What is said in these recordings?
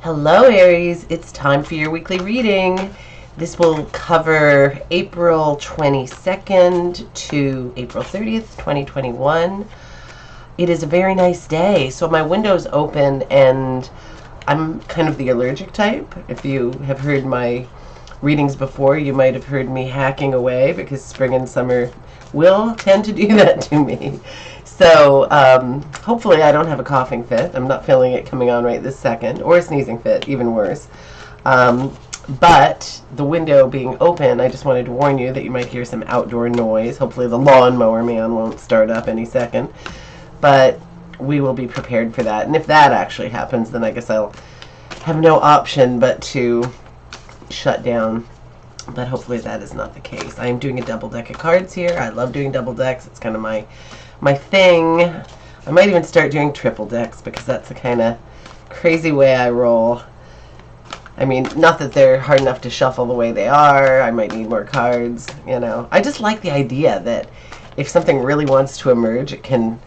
Hello Aries, it's time for your weekly reading. This will cover April 22nd to April 30th, 2021. It is a very nice day, so my window's open and I'm kind of the allergic type. If you have heard my readings before, you might have heard me hacking away because spring and summer will tend to do that to me. So hopefully I don't have a coughing fit. I'm not feeling it coming on right this second, or a sneezing fit, even worse. But the window being open, I just wanted to warn you that you might hear some outdoor noise. Hopefully the lawnmower man won't start up any second. But we will be prepared for that. And if that actually happens, then I guess I'll have no option but to shut down. But hopefully that is not the case. I am doing a double deck of cards here. I love doing double decks. It's kind of my thing. I might even start doing triple decks because that's the kind of crazy way I roll. I mean, not that they're hard enough to shuffle the way they are. I might need more cards, you know. I just like the idea that if something really wants to emerge, it can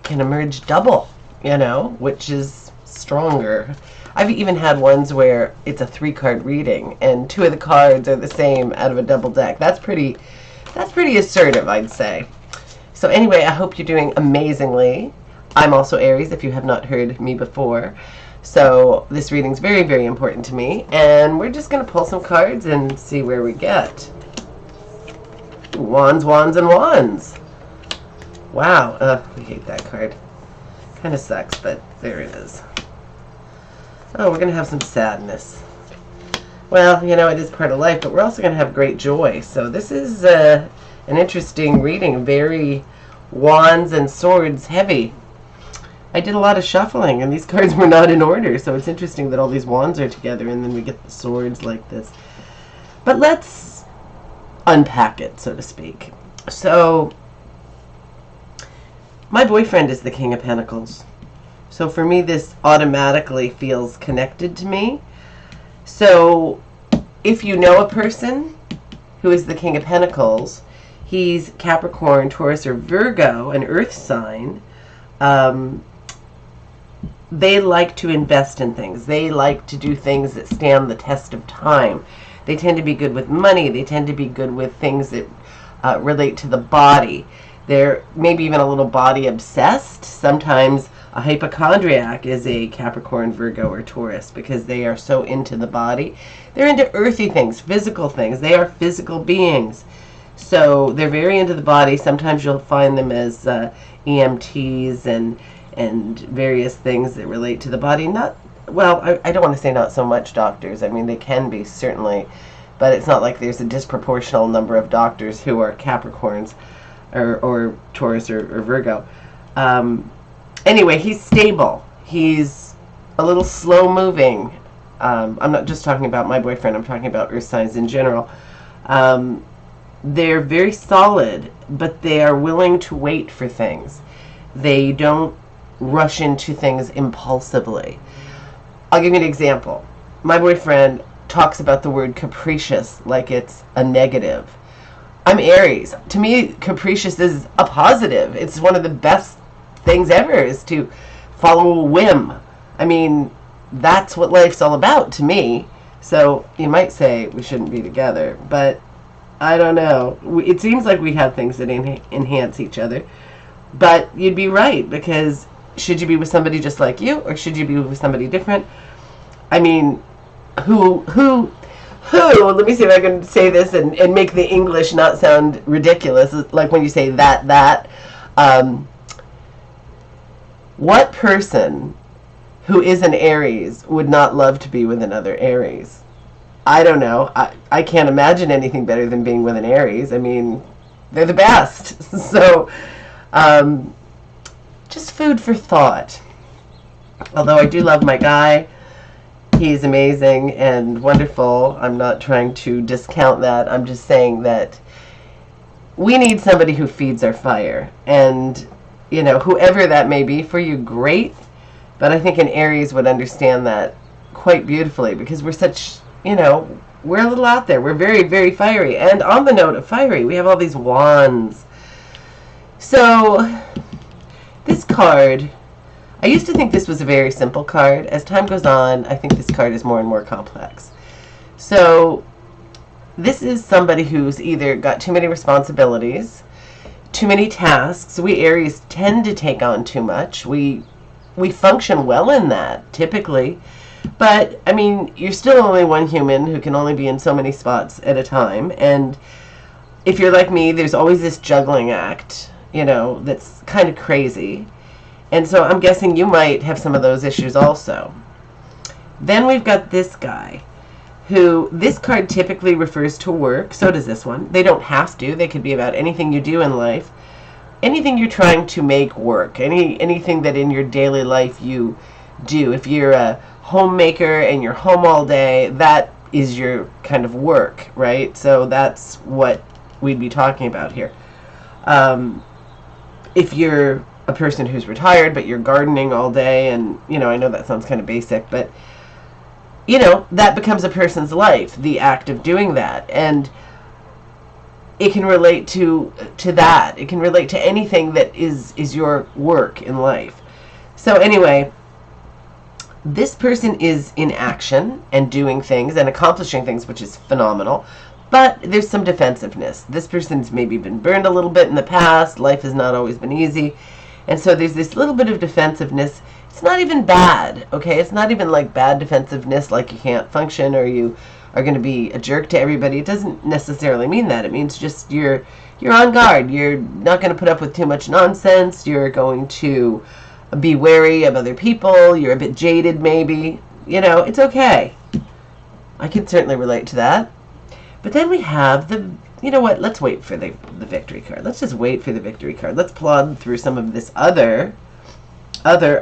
emerge double, you know, which is stronger. I've even had ones where it's a 3-card reading and 2 of the cards are the same out of a double deck. That's pretty assertive, I'd say. So anyway, I hope you're doing amazingly. I'm also Aries, if you have not heard me before. So this reading's very, very important to me. And we're just going to pull some cards and see where we get. Wands, wands, and wands. Wow. We hate that card. Kind of sucks, but there it is. Oh, we're going to have some sadness. Well, you know, it is part of life, but we're also going to have great joy. So this is an interesting reading. Very wands and swords heavy. I did a lot of shuffling, and these cards were not in order, so it's interesting that all these wands are together, and then we get the swords like this. But let's unpack it, so to speak. So, my boyfriend is the King of Pentacles. So for me, this automatically feels connected to me. So if you know a person who is the King of Pentacles, he's Capricorn, Taurus, or Virgo, an earth sign. They like to invest in things. They like to do things that stand the test of time. They tend to be good with money. They tend to be good with things that relate to the body. They're maybe even a little body obsessed. Sometimes a hypochondriac is a Capricorn, Virgo, or Taurus because they are so into the body. They're into earthy things, physical things. They are physical beings. So they're very into the body. Sometimes you'll find them as EMTs and various things that relate to the body. Not, well, I don't want to say not so much doctors. I mean, they can be, certainly. But it's not like there's a disproportional number of doctors who are Capricorns or Taurus or Virgo. Anyway, he's stable. He's a little slow-moving. I'm not just talking about my boyfriend. I'm talking about earth signs in general. They're very solid, but they are willing to wait for things. They don't rush into things impulsively. I'll give you an example. My boyfriend talks about the word capricious like it's a negative. I'm Aries. To me, capricious is a positive. It's one of the best things ever, is to follow a whim. I mean, that's what life's all about to me. So you might say we shouldn't be together, but I don't know. It seems like we have things that enhance each other. But you'd be right, because should you be with somebody just like you, or should you be with somebody different? I mean, who, let me see if I can say this and make the English not sound ridiculous, like when you say that. What person who is an Aries would not love to be with another Aries? I don't know. I can't imagine anything better than being with an Aries. I mean, they're the best. So, just food for thought. Although I do love my guy. He's amazing and wonderful. I'm not trying to discount that. I'm just saying that we need somebody who feeds our fire. And, you know, whoever that may be for you, great. But I think an Aries would understand that quite beautifully, because we're such, you know, we're a little out there. We're very, very fiery. And on the note of fiery, we have all these wands. So this card, I used to think this was a very simple card. As time goes on, I think this card is more and more complex. So this is somebody who's either got too many responsibilities, too many tasks. We Aries tend to take on too much. We function well in that, typically. But, I mean, you're still only one human who can only be in so many spots at a time. And if you're like me, there's always this juggling act, you know, that's kind of crazy. And so I'm guessing you might have some of those issues also. Then we've got this guy, who, this card typically refers to work. So does this one. They don't have to. They could be about anything you do in life. Anything you're trying to make work. Anything that in your daily life you do. If you're a homemaker and you're home all day, that is your kind of work, right? So that's what we'd be talking about here. If you're a person who's retired but you're gardening all day, and you know, I know that sounds kind of basic, but you know, that becomes a person's life, the act of doing that. And it can relate to that. It can relate to anything that is your work in life. So anyway, this person is in action and doing things and accomplishing things, which is phenomenal. But there's some defensiveness. This person's maybe been burned a little bit in the past. Life has not always been easy. And so there's this little bit of defensiveness. It's not even bad, okay? It's not even like bad defensiveness, like you can't function or you are going to be a jerk to everybody. It doesn't necessarily mean that. It means just you're on guard. You're not going to put up with too much nonsense. You're going to be wary of other people. You're a bit jaded, maybe. You know, it's okay. I can certainly relate to that. But then we have the, you know what, let's wait for the victory card. Let's just wait for the victory card. Let's plod through some of this other. So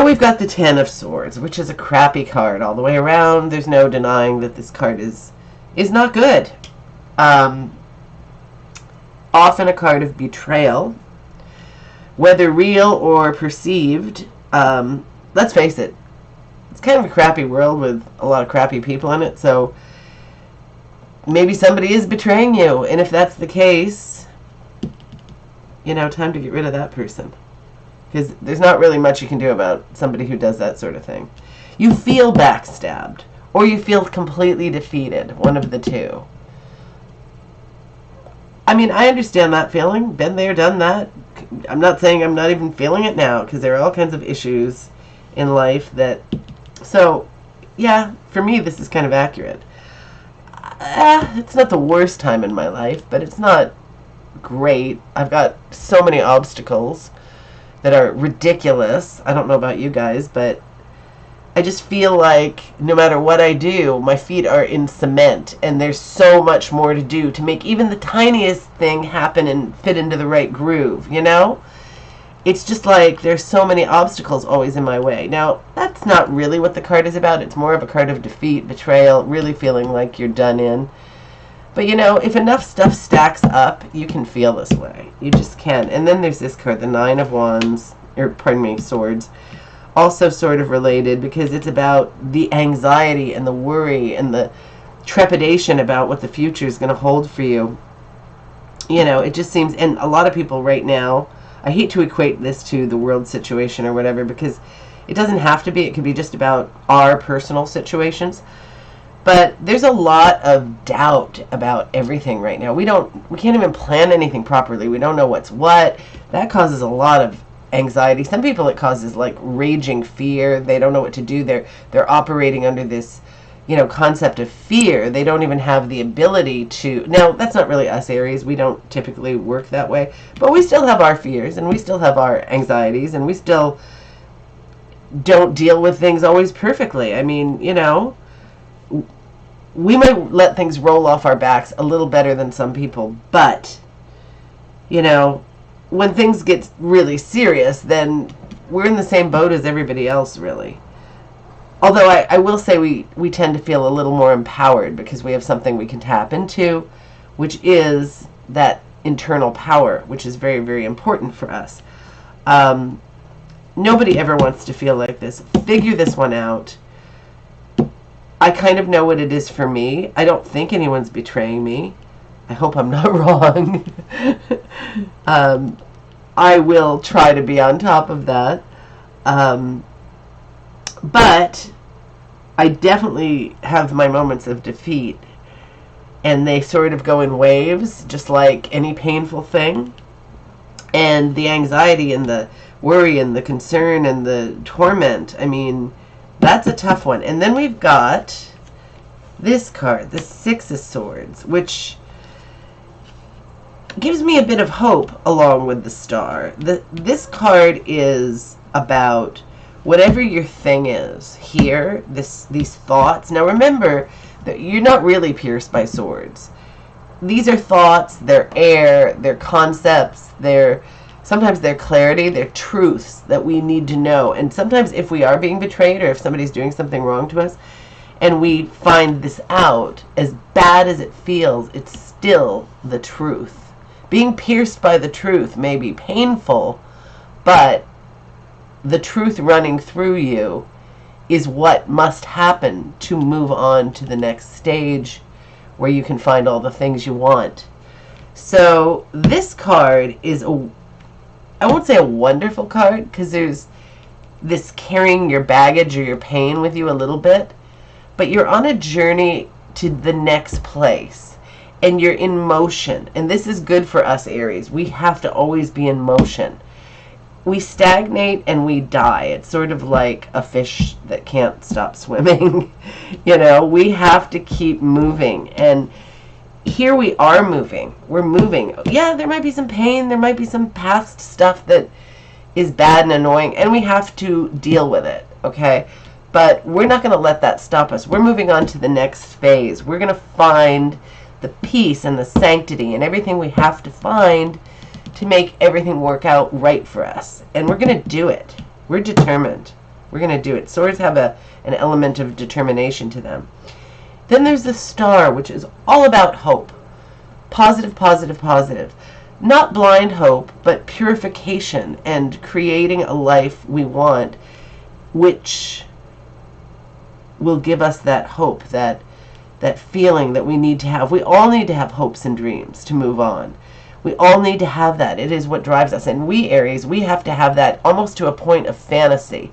we've got the Ten of Swords, which is a crappy card all the way around. There's no denying that this card is not good. Often a card of betrayal, whether real or perceived. Let's face it, it's kind of a crappy world with a lot of crappy people in it, so maybe somebody is betraying you, and if that's the case, you know, time to get rid of that person. Because there's not really much you can do about somebody who does that sort of thing. You feel backstabbed, or you feel completely defeated, one of the two. I mean, I understand that feeling. Been there, done that. I'm not saying I'm not even feeling it now, because there are all kinds of issues in life that... So, yeah, for me, this is kind of accurate. It's not the worst time in my life, but it's not great. I've got so many obstacles that are ridiculous. I don't know about you guys, but I just feel like no matter what I do, my feet are in cement, and there's so much more to do to make even the tiniest thing happen and fit into the right groove, you know? It's just like there's so many obstacles always in my way. Now, that's not really what the card is about. It's more of a card of defeat, betrayal, really feeling like you're done in. But, you know, if enough stuff stacks up, you can feel this way. You just can. And then there's this card, the Nine of Wands, or pardon me, Swords. Also sort of related because it's about the anxiety and the worry and the trepidation about what the future is going to hold for you. You know, it just seems, and a lot of people right now, I hate to equate this to the world situation or whatever, because it doesn't have to be. It could be just about our personal situations. But there's a lot of doubt about everything right now. We can't even plan anything properly. We don't know what's what. That causes a lot of anxiety. Some people it causes like raging fear. They don't know what to do. They're operating under this, you know, concept of fear. They don't even have the ability to... Now, that's not really us, Aries. We don't typically work that way. But we still have our fears, and we still have our anxieties, and we still don't deal with things always perfectly. I mean, you know, we might let things roll off our backs a little better than some people, but, you know, when things get really serious, then we're in the same boat as everybody else, really. Although I will say we tend to feel a little more empowered because we have something we can tap into, which is that internal power, which is very, very important for us. Nobody ever wants to feel like this. Figure this one out. I kind of know what it is for me. I don't think anyone's betraying me. I hope I'm not wrong. I will try to be on top of that. But I definitely have my moments of defeat, and they sort of go in waves, just like any painful thing. And the anxiety and the worry and the concern and the torment, I mean, that's a tough one. And then we've got this card, the Six of Swords, which gives me a bit of hope along with the Star. This card is about whatever your thing is here, these thoughts. Now remember that you're not really pierced by swords. These are thoughts, they're air, they're concepts, sometimes they're clarity, they're truths that we need to know. And sometimes if we are being betrayed, or if somebody's doing something wrong to us, and we find this out, as bad as it feels, it's still the truth. Being pierced by the truth may be painful, but the truth running through you is what must happen to move on to the next stage where you can find all the things you want. So this card is I won't say a wonderful card, because there's this carrying your baggage or your pain with you a little bit, but you're on a journey to the next place, and you're in motion. And this is good for us Aries. We have to always be in motion. We stagnate and we die. It's sort of like a fish that can't stop swimming. You know, we have to keep moving. And here we are moving. We're moving. Yeah, there might be some pain. There might be some past stuff that is bad and annoying, and we have to deal with it, okay? But we're not going to let that stop us. We're moving on to the next phase. We're going to find the peace and the sanctity and everything we have to find to make everything work out right for us. And we're going to do it. We're determined. We're going to do it. Swords have an element of determination to them. Then there's the Star, which is all about hope. Positive, positive, positive. Not blind hope, but purification and creating a life we want, which will give us that hope, that feeling that we need to have. We all need to have hopes and dreams to move on. We all need to have that. It is what drives us. And we, Aries, we have to have that almost to a point of fantasy.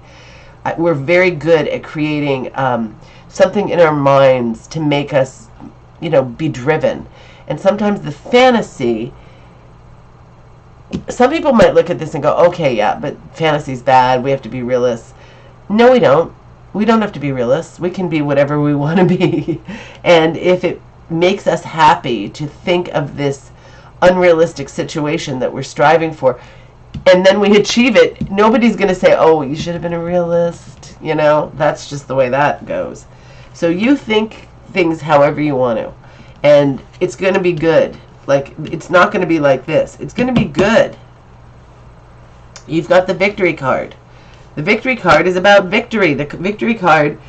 We're very good at creating something in our minds to make us, be driven. And sometimes the fantasy, some people might look at this and go, okay, yeah, but fantasy's bad. We have to be realists. No, we don't. We don't have to be realists. We can be whatever we want to be. And if it makes us happy to think of this unrealistic situation that we're striving for, and then we achieve it, nobody's going to say, oh, you should have been a realist. That's just the way that goes. So you think things however you want to, and it's going to be good. Like, it's not going to be like this. It's going to be good. You've got the Victory card. The Victory card is about victory. The Victory card,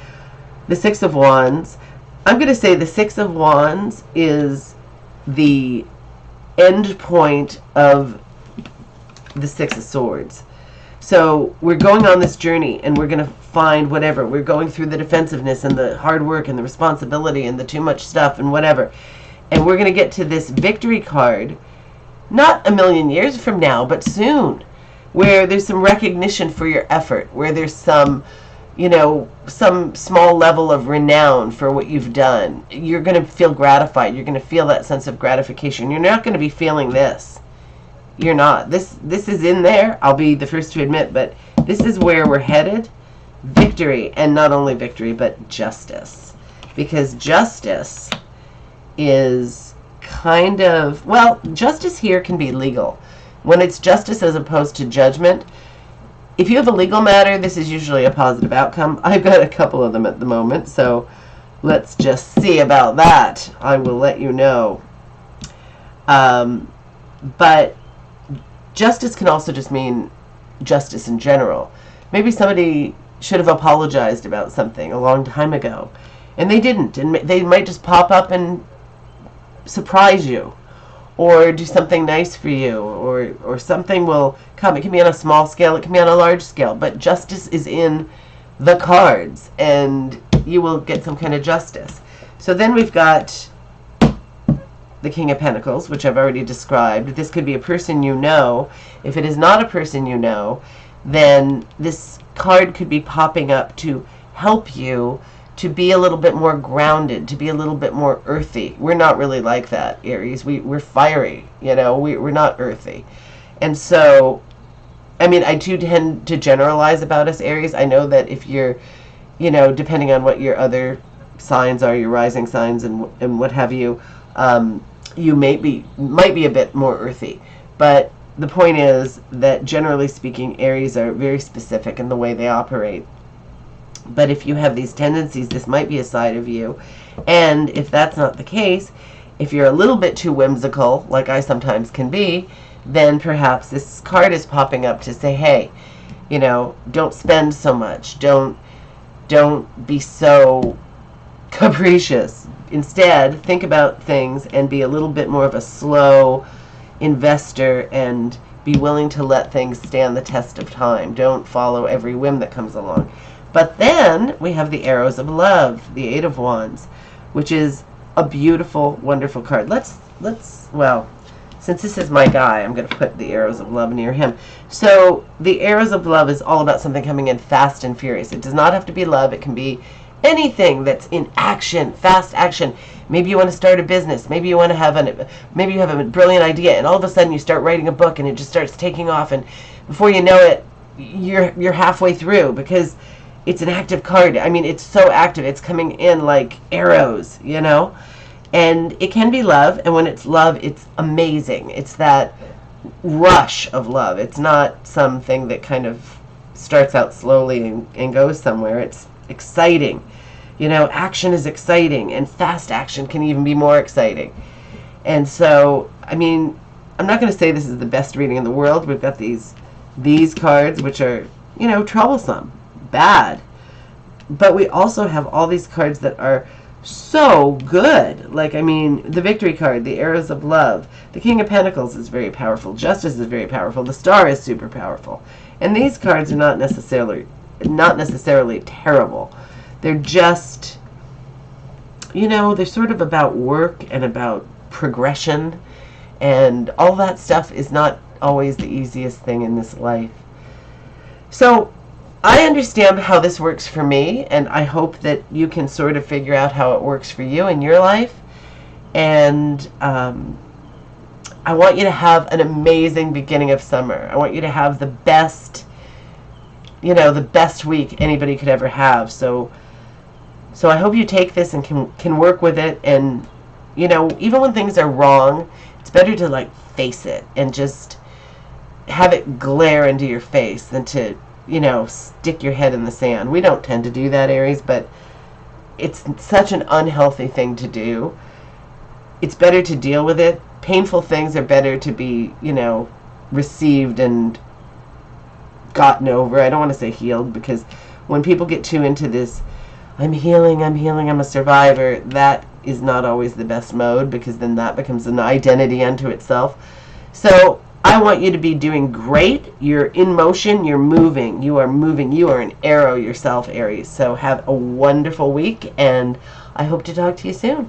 the Six of Wands, I'm going to say the Six of Wands is the end point of the Six of Swords. So we're going on this journey, and we're going to find whatever. We're going through the defensiveness and the hard work and the responsibility and the too much stuff and whatever. And we're going to get to this Victory card, not a million years from now, but soon, where there's some recognition for your effort, where there's some, some small level of renown for what you've done. You're going to feel gratified. You're going to feel that sense of gratification. You're not going to be feeling this. You're not. This is in there, I'll be the first to admit, but this is where we're headed. Victory, and not only victory, but justice. Because justice is kind of, well, justice here can be legal. When it's justice as opposed to judgment, if you have a legal matter, this is usually a positive outcome. I've got a couple of them at the moment, so let's just see about that. I will let you know. But justice can also just mean justice in general. Maybe somebody should have apologized about something a long time ago, and they didn't, and they might just pop up and surprise you, or do something nice for you, or something will come. It can be on a small scale, it can be on a large scale, but justice is in the cards, and you will get some kind of justice. So then we've got the King of Pentacles, which I've already described. This could be a person you know. If it is not a person you know, then this card could be popping up to help you to be a little bit more grounded, to be a little bit more earthy. We're not really like that, Aries. We're fiery, you know, we're not earthy. And so, I mean, I do tend to generalize about us, Aries. I know that if you're, you know, depending on what your other signs are, your rising signs and what have you, you might be a bit more earthy. But the point is that generally speaking, Aries are very specific in the way they operate. But if you have these tendencies, this might be a side of you. And if that's not the case, if you're a little bit too whimsical, like I sometimes can be, then perhaps this card is popping up to say, hey, you know, don't spend so much. Don't be so capricious. Instead, think about things and be a little bit more of a slow investor and be willing to let things stand the test of time. Don't follow every whim that comes along. But then we have the Arrows of Love, the Eight of Wands, which is a beautiful, wonderful card. Well, since this is my guy, I'm going to put the Arrows of Love near him. So the Arrows of Love is all about something coming in fast and furious. It does not have to be love. It can be anything that's in action, fast action. Maybe you want to start a business. Maybe you want to have maybe you have a brilliant idea, and all of a sudden you start writing a book, and it just starts taking off, and before you know it, you're halfway through, because it's an active card. I mean, it's so active. It's coming in like arrows, you know? And it can be love, and when it's love, it's amazing. It's that rush of love. It's not something that kind of starts out slowly and goes somewhere. It's exciting. You know, action is exciting, and fast action can even be more exciting. And so, I mean, I'm not going to say this is the best reading in the world. We've got these cards, which are, you know, troublesome, bad. But we also have all these cards that are so good. Like, I mean, the Victory card, the Arrows of Love, the King of Pentacles is very powerful. Justice is very powerful. The Star is super powerful. And these cards are not necessarily terrible. They're just, you know, they're sort of about work and about progression, and all that stuff is not always the easiest thing in this life. So I understand how this works for me, and I hope that you can sort of figure out how it works for you in your life. And I want you to have an amazing beginning of summer. I want you to have the best, you know, the best week anybody could ever have. So I hope you take this and can work with it. And, you know, even when things are wrong, it's better to, like, face it and just have it glare into your face than to, you know, stick your head in the sand. We don't tend to do that, Aries, but it's such an unhealthy thing to do. It's better to deal with it. Painful things are better to be, you know, received and gotten over. I don't want to say healed, because when people get too into this, I'm healing, I'm a survivor, that is not always the best mode, because then that becomes an identity unto itself. So I want you to be doing great. You're in motion. You're moving. You are moving. You are an arrow yourself, Aries. So have a wonderful week, and I hope to talk to you soon.